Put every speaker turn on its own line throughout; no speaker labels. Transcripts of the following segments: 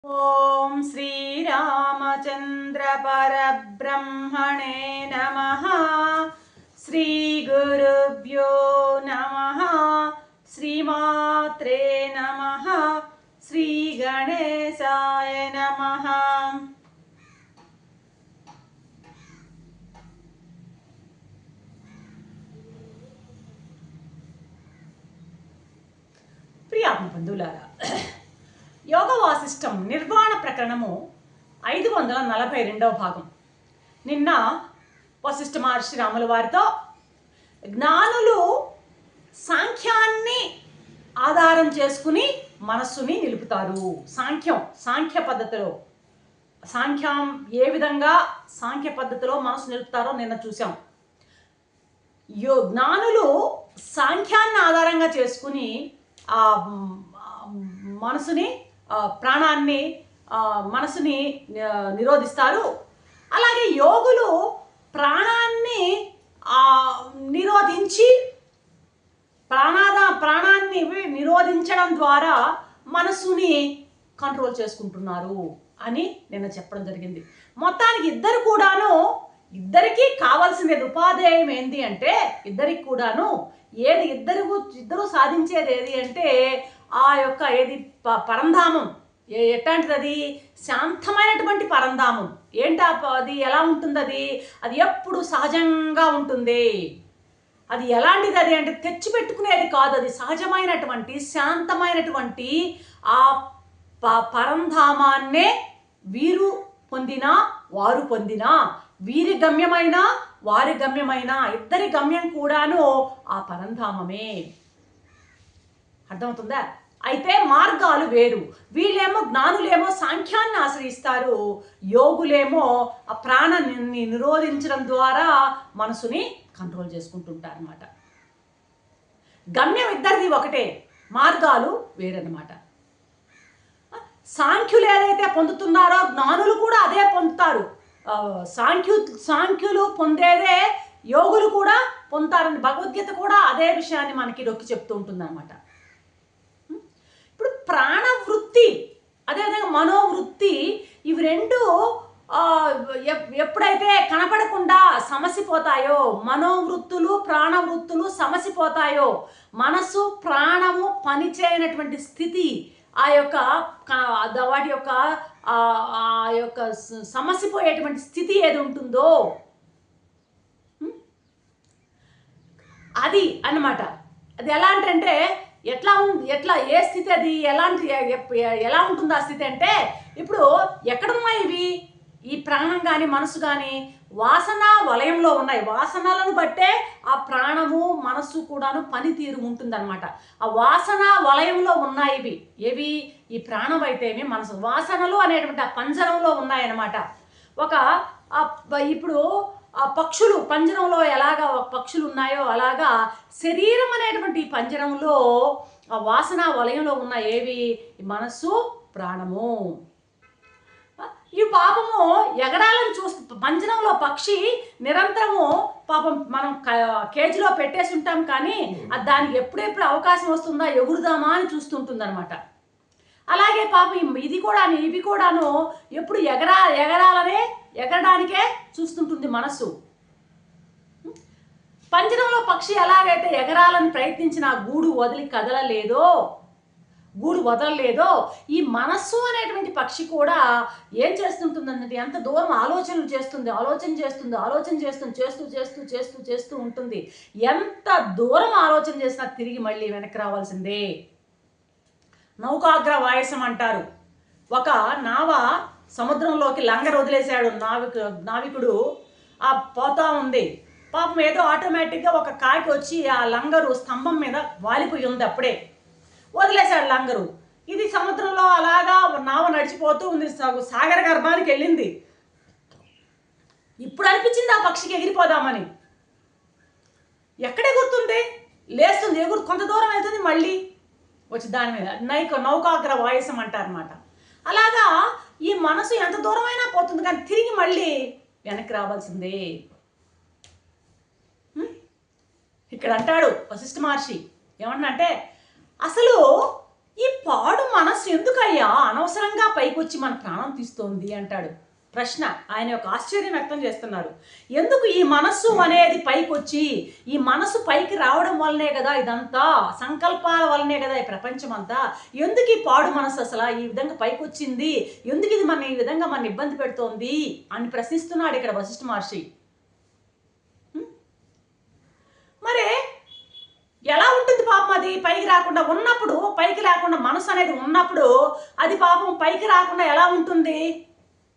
ओम श्री रामचंद्र परब्रह्मणे नमः। श्री गुरुभ्यो नमः। श्रीमात्रे नमः। श्री गणेशाय नमः। प्रिय आत्मबंधुलारा, యోగ వాసిష్టం నిర్వాణ ప్రకరణము 542వ భాగం. నిన్న వశిష్ఠ మహర్షి రాముల వారితో జ్ఞానులు సాంఖ్యాన్ని ఆధారం చేసుకుని మనస్సుని నిలుపుతారు. సాంఖ్య పద్ధతిలో ఏ విధంగా సాంఖ్య పద్ధతిలో మనసు నిలుపుతారో నిన్న చూసాం. జ్ఞానులు సాంఖ్యాన్ని ఆధారంగా చేసుకుని మనసుని ప్రాణాన్ని మనసుని నిరోధిస్తారు. అలాగే యోగులు ప్రాణాన్ని నిరోధించి ప్రాణాన్ని నిరోధించడం ద్వారా మనసుని కంట్రోల్ చేసుకుంటున్నారు అని నిన్న చెప్పడం జరిగింది. మొత్తానికి ఇద్దరికి కావాల్సినది ఉపాధేయం ఏంటి అంటే, ఇద్దరికి కూడాను ఇద్దరు సాధించేది ఏది అంటే ఆ యొక్క పరంధామం. ఎట్లాంటిది అది? శాంతమైనటువంటి పరంధామం. అది ఎలా ఉంటుంది? అది ఎప్పుడు సహజంగా ఉంటుంది. అది ఎలాంటిది అది అంటే తెచ్చిపెట్టుకునేది కాదు. అది సహజమైనటువంటి శాంతమైనటువంటి ఆ పరంధామాన్నే వారు పొందినా వీరి గమ్యమైన వారి గమ్యమైన ఇద్దరి గమ్యం కూడాను ఆ పరంధామమే. అర్థమవుతుందా? అయితే మార్గాలు వేరు. వీళ్ళేమో జ్ఞానులేమో సాంఖ్యాన్ని ఆశ్రయిస్తారు, యోగులేమో ఆ ప్రాణాన్ని నిరోధించడం ద్వారా మనసుని కంట్రోల్ చేసుకుంటుంటారు అన్నమాట. గమ్యం ఇద్దరిది ఒకటే, మార్గాలు వేరన్నమాట. సాంఖ్యులు ఏదైతే పొందుతున్నారో జ్ఞానులు కూడా అదే పొందుతారు. సాంఖ్యులు పొందేదే యోగులు కూడా పొందుతారని భగవద్గీత కూడా అదే విషయాన్ని మనకి నొక్కి చెప్తూ ఉంటుంది అన్నమాట. ఇప్పుడు ప్రాణవృత్తి అదేవిధంగా మనోవృత్తి, ఇవి రెండు ఎప్పుడైతే కనపడకుండా సమసిపోతాయో, మనోవృత్తులు ప్రాణవృత్తులు సమసిపోతాయో, మనసు ప్రాణము పనిచేయనటువంటి స్థితి, వాటి యొక్క సమసిపోయేటువంటి స్థితి ఏది ఉంటుందో అది అన్నమాట. అది ఎలాంటంటే ఏ స్థితి అది ఎలా ఉంటుంది ఆ స్థితి అంటే, ఇప్పుడు ఎక్కడున్నాయి ఇవి? ఈ ప్రాణం కానీ మనసు కానీ వాసన వలయంలో ఉన్నాయి. వాసనలను బట్టే ఆ ప్రాణము మనస్సు కూడాను పనితీరు ఉంటుందన్నమాట. ఆ వాసన వలయంలో ఉన్నాయి ఇవి. ఏవి? ఈ ప్రాణం అయితేమి మనసు. వాసనలు అనేటువంటి ఆ పంజరంలో ఉన్నాయన్నమాట. ఇప్పుడు ఆ పక్షులు పంజరంలో ఎలాగా పక్షులు ఉన్నాయో అలాగా శరీరం అనేటువంటి పంజరంలో ఆ వాసన వలయంలో ఉన్న ఏవి? మనస్సు ప్రాణము. ఈ పాపము ఎగరాలని పంజరంలో పక్షి నిరంతరము పాపం మనం కేజీలో పెట్టేసి ఉంటాం, కానీ దానికి ఎప్పుడెప్పుడు అవకాశం వస్తుందా ఎగురుదామా అని చూస్తుంటుంది అనమాట. అలాగే పాపం ఇవి కూడాను ఎప్పుడు ఎగరడానికే చూస్తుంటుంది మనసు. పంజరంలో పక్షి ఎలాగైతే ఎగరాలని ప్రయత్నించిన గూడు వదలలేదో ఈ మనస్సు అనేటువంటి పక్షి కూడా ఏం చేస్తుంటుందంటే ఎంత దూరం ఆలోచన చేస్తూ ఉంటుంది. ఎంత దూరం ఆలోచన చేసినా తిరిగి మళ్ళీ వెనక్కి రావాల్సిందే. నౌకాగ్ర వాయసం అంటారు. ఒక నావ సముద్రంలోకి లంగర్ వదిలేశాడు నావికుడు. పోతా ఉంది. పాపం ఏదో ఆటోమేటిక్గా ఒక కాకి వచ్చి ఆ లంగరు స్తంభం మీద వాలిపోయి ఉంది. అప్పుడే వదిలేశాడు లంగరు. ఇది సముద్రంలో అలాగా నావ నడిచిపోతూ ఉంది, సాగర గర్భానికి వెళ్ళింది. ఇప్పుడు అనిపించింది ఆ పక్షికి ఎగిరిపోదామని. ఎక్కడ ఎగురుతుంది? లేస్తుంది, కొంత దూరం వెళ్తుంది, మళ్ళీ వచ్చి దాని మీద నౌకాగ్ర వాయసం అంటారనమాట. అలాగా ఈ మనసు ఎంత దూరమైనా పోతుంది, కానీ తిరిగి మళ్ళీ వెనక్కి రావాల్సిందే. ఇక్కడ అంటాడు వశిష్ఠ మహర్షి ఏమంటే, అసలు ఈ పాడు మనస్సు ఎందుకయ్యా అనవసరంగా పైకొచ్చి మన ప్రాణం తీస్తోంది అంటాడు ప్రశ్న. ఆయన యొక్క ఆశ్చర్యం వ్యక్తం చేస్తున్నారు. ఎందుకు ఈ మనస్సు అనేది పైకొచ్చి, ఈ మనస్సు పైకి రావడం వల్లనే కదా ఇదంతా, సంకల్పాల వల్లనే కదా ఈ ప్రపంచం అంతా, ఎందుకు ఈ పాడు మనస్సు అసలు ఈ విధంగా పైకొచ్చింది, ఎందుకు ఇది మన ఈ విధంగా మన ఇబ్బంది పెడుతోంది అని ప్రశ్నిస్తున్నాడు ఇక్కడ వశిష్ఠ మహర్షి. మరి ఎలా ఉంటుంది పాపం అది పైకి రాకుండా ఉన్నప్పుడు, పైకి రాకుండా మనసు అనేది ఉన్నప్పుడు అది పాపం పైకి రాకుండా ఎలా ఉంటుంది?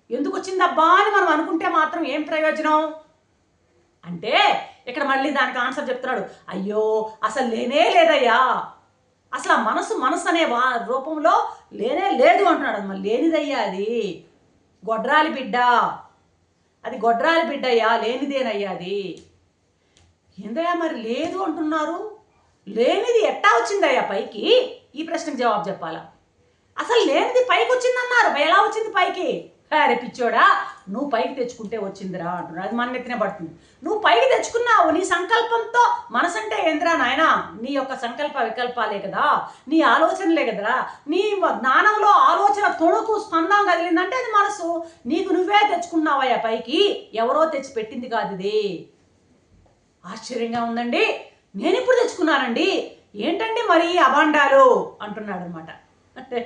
ఎందుకు వచ్చిందబ్బా అని మనం అనుకుంటే మాత్రం ఏం ప్రయోజనం అంటే ఇక్కడ మళ్ళీ దానికి ఆన్సర్ చెప్తున్నాడు. అయ్యో అసలు లేనే లేదయ్యా, అసలు ఆ మనసు అనే రూపంలో లేనే లేదు అంటున్నాడు. అది మరి లేనిదయ్యా, అది గొడ్రాలి బిడ్డ, అది గొడ్రాలి బిడ్డయ్యా, లేనిదేనయ్యా అది. ఏందయ్యా మరి లేదు అంటున్నారు, లేనిది ఎట్టా వచ్చిందయ్యా పైకి? ఈ ప్రశ్నకు జవాబు చెప్పాలా? అసలు లేనిది పైకి వచ్చిందన్నారు, ఎలా వచ్చింది పైకి? అరే పిచ్చోడా, నువ్వు పైకి తెచ్చుకుంటే వచ్చిందిరా అంటున్నాడు. అది మన నెత్తినే పడుతుంది. నువ్వు పైకి తెచ్చుకున్నావు నీ సంకల్పంతో. మనసు అంటే ఏంద్రా నాయన? నీ యొక్క సంకల్ప వికల్పాలే కదా, నీ ఆలోచనలే కదరా. నీ జ్ఞానంలో ఆలోచన తొణుకు స్పందం కదిలిందంటే అది మనసు. నీకు నువ్వే తెచ్చుకున్నావయ్యా పైకి, ఎవరో తెచ్చి పెట్టింది కాదు ఇది. ఆశ్చర్యంగా ఉందండి, నేను ఇప్పుడు తెచ్చుకున్నానండి, ఏంటండి మరి అభాండాలు అంటున్నాడు అనమాట. అంటే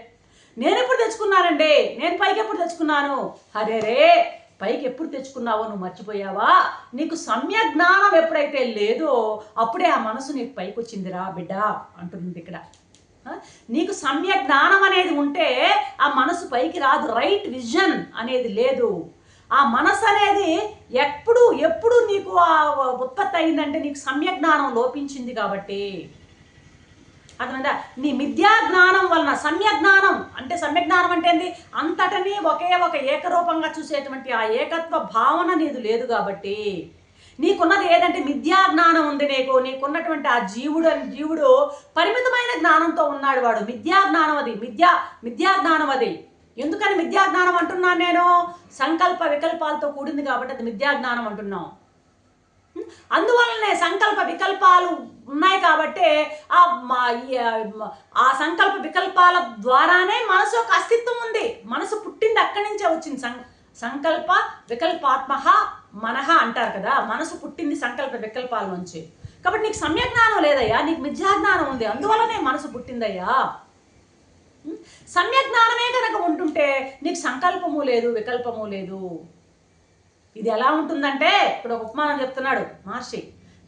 నేను ఎప్పుడు తెచ్చుకున్నానండి, నేను పైకి ఎప్పుడు తెచ్చుకున్నాను? అరే రే, పైకి ఎప్పుడు తెచ్చుకున్నావో నువ్వు మర్చిపోయావా? నీకు సమ్యక్ జ్ఞానం ఎప్పుడైతే లేదో అప్పుడే ఆ మనసు నీకు పైకి వచ్చిందిరా బిడ్డ అంటుంది ఇక్కడ. నీకు సమ్యక్ జ్ఞానం అనేది ఉంటే ఆ మనసు పైకి రాదు. రైట్ విజన్ అనేది లేదు. ఆ మనసు అనేది ఎప్పుడు నీకు ఉత్పత్తి అయిందంటే నీకు సమ్యక్ జ్ఞానం లోపించింది కాబట్టి. అర్థమైందా? నీ మిథ్యా జ్ఞానం వలన. సమ్యక్ జ్ఞానం అంటే ఏంది? అంతటని ఒకే ఒక ఏకరూపంగా చూసేటువంటి ఆ ఏకత్వ భావన నీది లేదు కాబట్టి. నీకున్నది ఏదంటే మిథ్యా జ్ఞానం ఉంది. నీకున్నటువంటి ఆ జీవుడు పరిమితమైన జ్ఞానంతో ఉన్నాడు. వాడు మిథ్యా జ్ఞానం, అది మిథ్యా జ్ఞానం. అది ఎందుకని మిథ్యా జ్ఞానం అంటున్నాను నేను? సంకల్ప వికల్పాలతో కూడింది కాబట్టి అది మిథ్యా జ్ఞానం అంటున్నాం. అందువల్లనే సంకల్ప వికల్పాలు ఉన్నాయి కాబట్టి ఆ సంకల్ప వికల్పాల ద్వారానే మనసు యొక్క అస్తిత్వం ఉంది. మనసు పుట్టింది అక్కడి నుంచే వచ్చింది. సంకల్ప వికల్పాత్మహ మనహ అంటారు కదా, మనసు పుట్టింది సంకల్ప వికల్పాల నుంచి. కాబట్టి నీకు సమ్యక్ జ్ఞానం లేదయ్యా, నీకు మిథ్యా జ్ఞానం ఉంది, అందువల్లనే మనసు పుట్టిందయ్యా. సమ్యక్ జ్ఞానమే కనుక ఉంటుంటే నీకు సంకల్పము లేదు, వికల్పము లేదు. ఇది ఎలా ఉంటుందంటే ఇప్పుడు ఒక ఉపమానం చెప్తున్నాడు మహర్షి.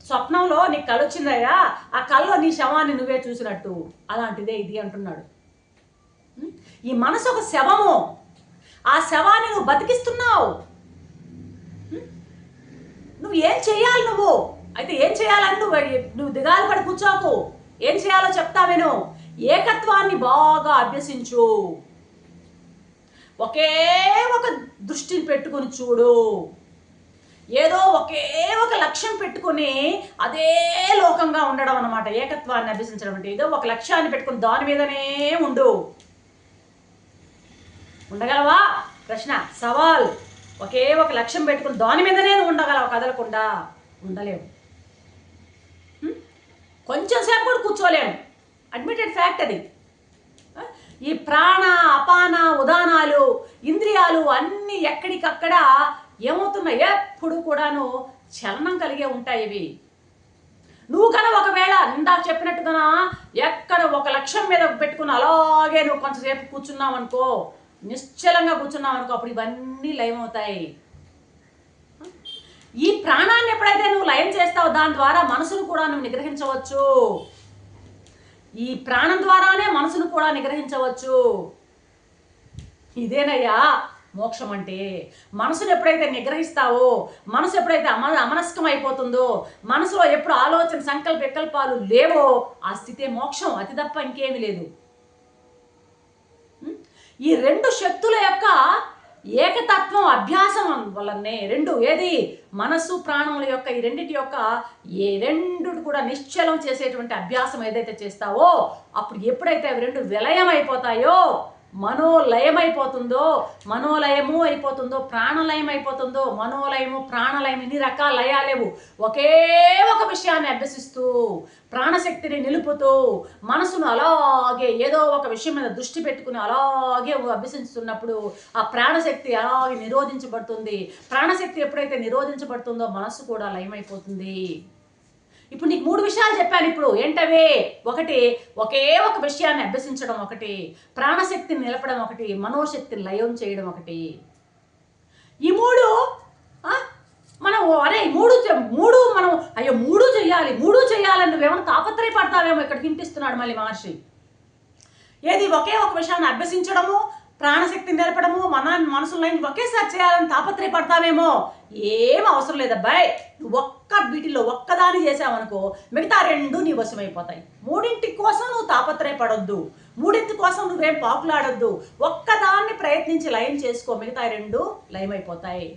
స్వప్నంలో నీకు కళ వచ్చిందయ్యా, ఆ కళ్ళలో నీ శవాన్ని నువ్వే చూసినట్టు, అలాంటిదే ఇది అంటున్నాడు. ఈ మనసు ఒక శవము, ఆ శవాన్ని నువ్వు బతికిస్తున్నావు. నువ్వు ఏం చేయాలి? నువ్వు అయితే ఏం చేయాలని నువ్వు దిగాలు పడి కూర్చోకు. ఏం చేయాలో చెప్తా విను. ఏకత్వాన్ని బాగా అభ్యసించు. ఒకే ఒక దృష్టిని పెట్టుకుని చూడు. ఏదో ఒకే ఒక లక్ష్యం పెట్టుకుని అదే లోకంగా ఉండడం అన్నమాట ఏకత్వాన్ని అభ్యసించడం అంటే. ఏదో ఒక లక్ష్యాన్ని పెట్టుకుని దాని మీదనే ఉండు. ఉండగలవా? ప్రశ్న, సవాల్. ఒకే ఒక లక్ష్యం పెట్టుకుని దాని మీదనే ఉండగలవా కదలకుండా? ఉండలేవు. కొంచెం సేపు కూడా కూర్చోలేము. అడ్మిటెడ్ ఫ్యాక్ట్ అది. ఈ ప్రాణ అపాన ఉదానాలు ఇంద్రియాలు అన్నీ ఎక్కడికక్కడ ఏమవుతున్నాయి? ఎప్పుడు కూడాను చలనం కలిగే ఉంటాయి ఇవి. నువ్వు కన్నా ఒకవేళ ఇందాక చెప్పినట్టుగా ఎక్కడ ఒక లక్ష్యం మీద పెట్టుకుని అలాగే నువ్వు కొంచెంసేపు కూర్చున్నావు అనుకో, నిశ్చలంగా కూర్చున్నావు అనుకో, అప్పుడు ఇవన్నీ లయమవుతాయి. ఈ ప్రాణాన్ని ఎప్పుడైతే నువ్వు లయం చేస్తావో దాని ద్వారా మనసును కూడా నువ్వు నిగ్రహించవచ్చు. ఈ ప్రాణం ద్వారానే మనసును కూడా నిగ్రహించవచ్చు. ఇదేనయ్యా మోక్షం అంటే. మనసును ఎప్పుడైతే నిగ్రహిస్తావో, మనసు ఎప్పుడైతే అమనస్కం అయిపోతుందో, మనసులో ఎప్పుడు ఆలోచన సంకల్ప వికల్పాలు లేవో, ఆ స్థితే మోక్షం, అతి తప్ప ఇంకేమీ లేదు. ఈ రెండు శక్తుల యొక్క ఏకతత్వం అభ్యాసం వల్లనే ఏది మనస్సు ప్రాణముల యొక్క ఈ రెండిటి యొక్క రెండు కూడా నిశ్చలం చేసేటువంటి అభ్యాసం ఏదైతే చేస్తావో, అప్పుడు ఎప్పుడైతే అవి రెండు విలయం అయిపోతాయో మనోలయం అయిపోతుందో, మనోలయము అయిపోతుందో, ప్రాణలయం అయిపోతుందో, మనోలయము ప్రాణలయం ఇన్ని రకాల లయాలేవు. ఒకే ఒక విషయాన్ని అభ్యసిస్తూ ప్రాణశక్తిని నిలుపుతూ మనసును అలాగే ఏదో ఒక విషయం మీద దృష్టి పెట్టుకుని అలాగే అభ్యసిస్తున్నప్పుడు ఆ ప్రాణశక్తి అలాగే నిరోధించబడుతుంది. ప్రాణశక్తి ఎప్పుడైతే నిరోధించబడుతుందో మనస్సు కూడా లయమైపోతుంది. ఇప్పుడు నీకు 3 విషయాలు చెప్పాను. ఇప్పుడు ఏంటవే? ఒకటి, ఒకే ఒక విషయాన్ని అభ్యసించడం ఒకటి, ప్రాణశక్తిని నిలపడం ఒకటి, మనోశక్తిని లయం చేయడం ఒకటి. ఈ 3 మనం మూడు మనం అయ్యో 3 చేయాలని నువ్వేమైనా తాపత్రయపడతావేమో ఇక్కడ హింటిస్తున్నాడు మళ్ళీ మహర్షి. ఏది? ఒకే ఒక విషయాన్ని అభ్యసించడము, ప్రాణశక్తిని నిలపడము, మనసులో ఒకేసారి చేయాలని తాపత్రయపడతావేమో. ఏం అవసరం లేదబ్బాయి. నువ్వు వీటిలో ఒక్కదాన్ని చేసావనుకో మిగతా 2 నీ వశమైపోతాయి. 3 కోసం నువ్వు తాపత్రయపడొద్దు, 3 కోసం నువ్వేం పాకులాడొద్దు. ఒక్కదాన్ని ప్రయత్నించి లయం చేసుకో, మిగతా 2 లయమైపోతాయి.